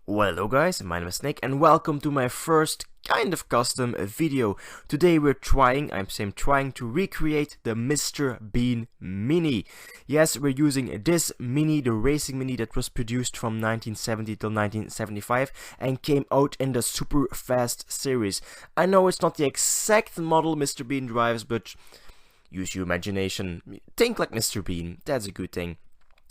Well, hello guys, my name is Nick and welcome to my first kind of custom video. Today we're trying to recreate the Mr. Bean Mini. Yes, we're using this Mini, the racing Mini that was produced from 1970 till 1975 and came out in the Super Fast series. I know it's not the exact model Mr. Bean drives, but use your imagination. Think like Mr. Bean, that's a good thing.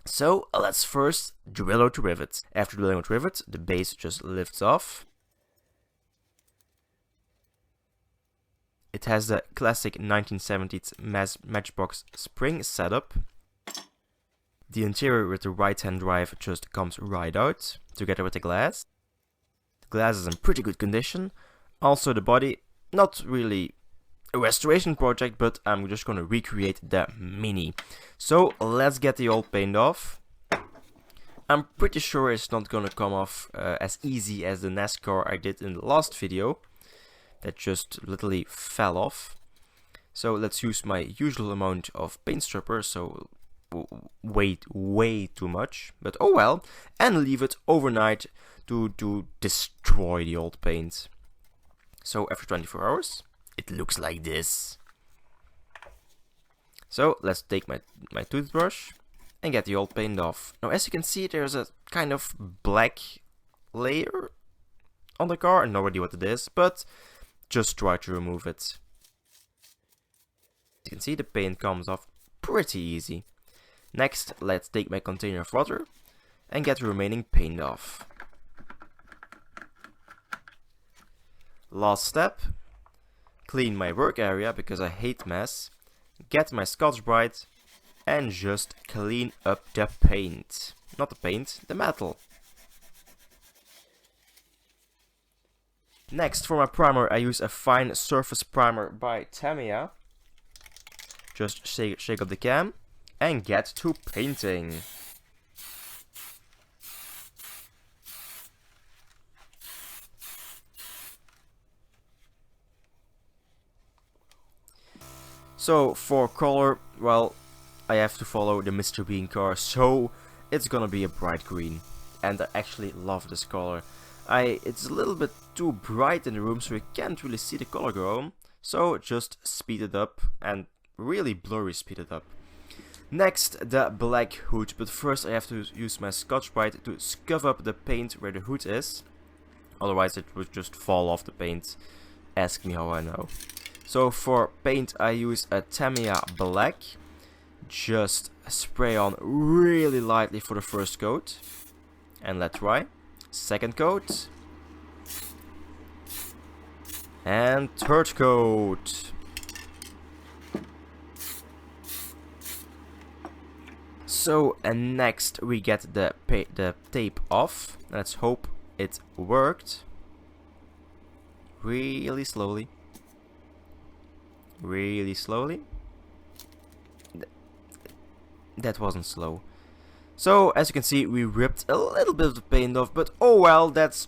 So let's first drill out the rivets. After drilling out the rivets, the base just lifts off. It has the classic 1970s Matchbox spring setup. The interior with the right hand drive just comes right out, together with the glass. The glass is in pretty good condition. Also the body, not really a restoration project, but I'm just gonna recreate the Mini. So let's get the old paint off. I'm pretty sure it's not gonna come off as easy as the NASCAR I did in the last video. That just literally fell off. So let's use my usual amount of paint stripper, so way too much, but oh well, and leave it overnight to destroy the old paint. So after 24 hours, it looks like this. So let's take my toothbrush and get the old paint off. Now as you can see, there's a kind of black layer on the car. No idea what it is, but just try to remove it. You can see the paint comes off pretty easy. Next, let's take my container of water and get the remaining paint off. Last step. Clean my work area because I hate mess, get my Scotch-Brite and just clean up the paint. Not the paint, the metal. Next, for my primer I use a fine surface primer by Tamiya. Just shake up the cam and get to painting. So for color, well, I have to follow the Mr. Bean car, so it's gonna be a bright green. And I actually love this color. It's a little bit too bright in the room, so you can't really see the color go on. So just speed it up, and really blurry speed it up. Next, the black hood, but first I have to use my Scotch-Brite to scuff up the paint where the hood is. Otherwise it would just fall off the paint. Ask me how I know. So for paint I use a Tamiya black. Just spray on really lightly for the first coat. And let dry. Second coat. And third coat. So and next we get the tape off. Let's hope it worked. Really slowly. Really slowly. That wasn't slow. So as you can see, we ripped a little bit of the paint off, but oh well, that's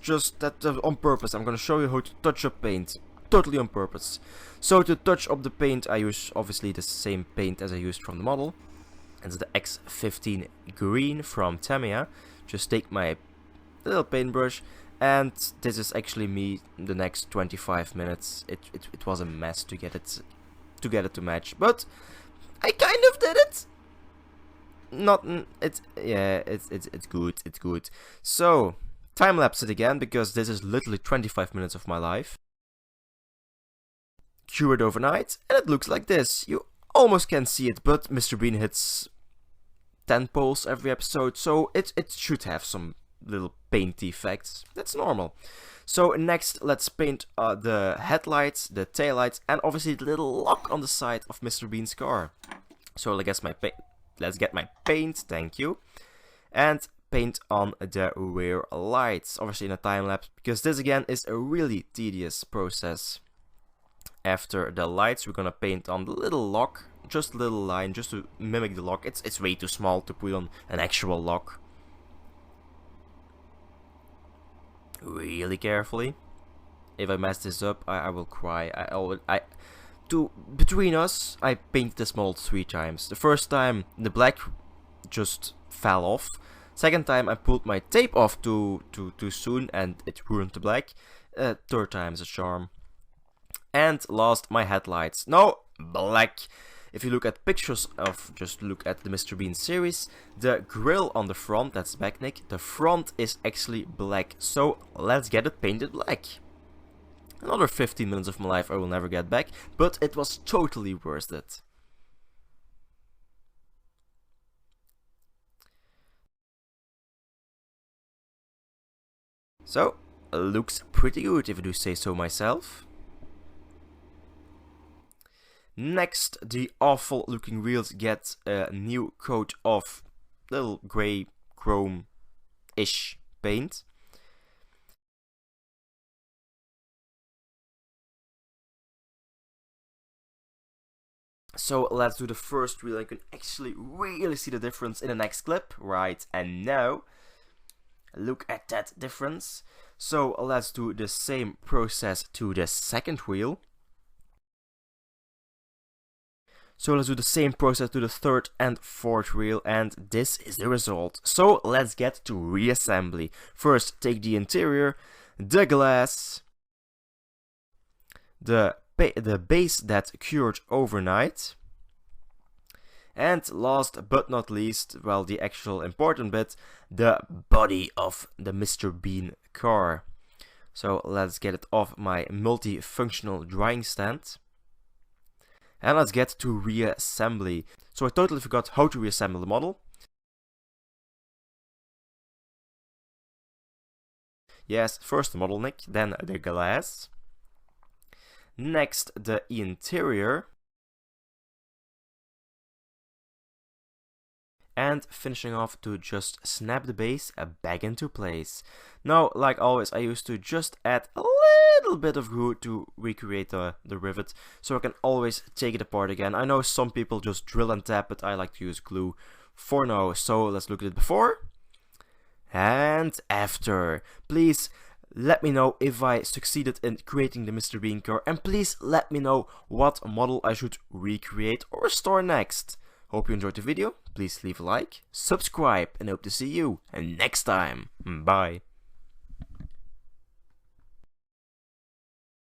on purpose. I'm gonna show you how to touch up paint, totally on purpose. So to touch up the paint, I use obviously the same paint as I used from the model. It's the X15 green from Tamiya. Just take my little paintbrush, and this is actually me the next 25 minutes. It was a mess to get it to match, but I kind of did it. It's good. So time lapse it again because this is literally 25 minutes of my life. Cure it overnight and it looks like this. You almost can't see it, but Mr. Bean hits 10 poles every episode, so it should have some little paint effects. That's normal. So next, let's paint the headlights, the taillights, and obviously the little lock on the side of Mr. Bean's car. So let's get my paint, thank you, and paint on the rear lights, obviously in a time lapse, because this again is a really tedious process. After the lights, we're gonna paint on the little lock, just a little line, just to mimic the lock. It's way too small to put on an actual lock. Really carefully. If I mess this up, I will cry. Between us, I painted this mold 3 times. The first time, the black just fell off. Second time I pulled my tape off too soon and it ruined the black. Third time's a charm. And last, my headlights. No, black. If you look at pictures of, just look at the Mr. Bean series, the grille on the front, that's back neck, the front is actually black. So let's get it painted black. Another 15 minutes of my life I will never get back, but it was totally worth it. So, looks pretty good if I do say so myself. Next, the awful looking wheels get a new coat of little grey chrome-ish paint. So let's do the first wheel. You can actually really see the difference in the next clip. Right, and now, look at that difference. So let's do the same process to the second wheel. So let's do the same process to the third and fourth wheel, and this is the result. So let's get to reassembly. First, take the interior, the glass, the base that cured overnight, and last but not least, well, the actual important bit, the body of the Mr. Bean car. So let's get it off my multifunctional drying stand. And let's get to reassembly. So I totally forgot how to reassemble the model. Yes, first the model neck, then the glass. Next the interior. And finishing off to just snap the base back into place. Now, like always, I used to just add a little bit of glue to recreate the rivet, so I can always take it apart again. I know some people just drill and tap, but I like to use glue for now. So let's look at it before and after. Please let me know if I succeeded in creating the Mr. Bean car, and please let me know what model I should recreate or restore next. Hope you enjoyed the video. Please leave a like, subscribe, and hope to see you next time. Bye.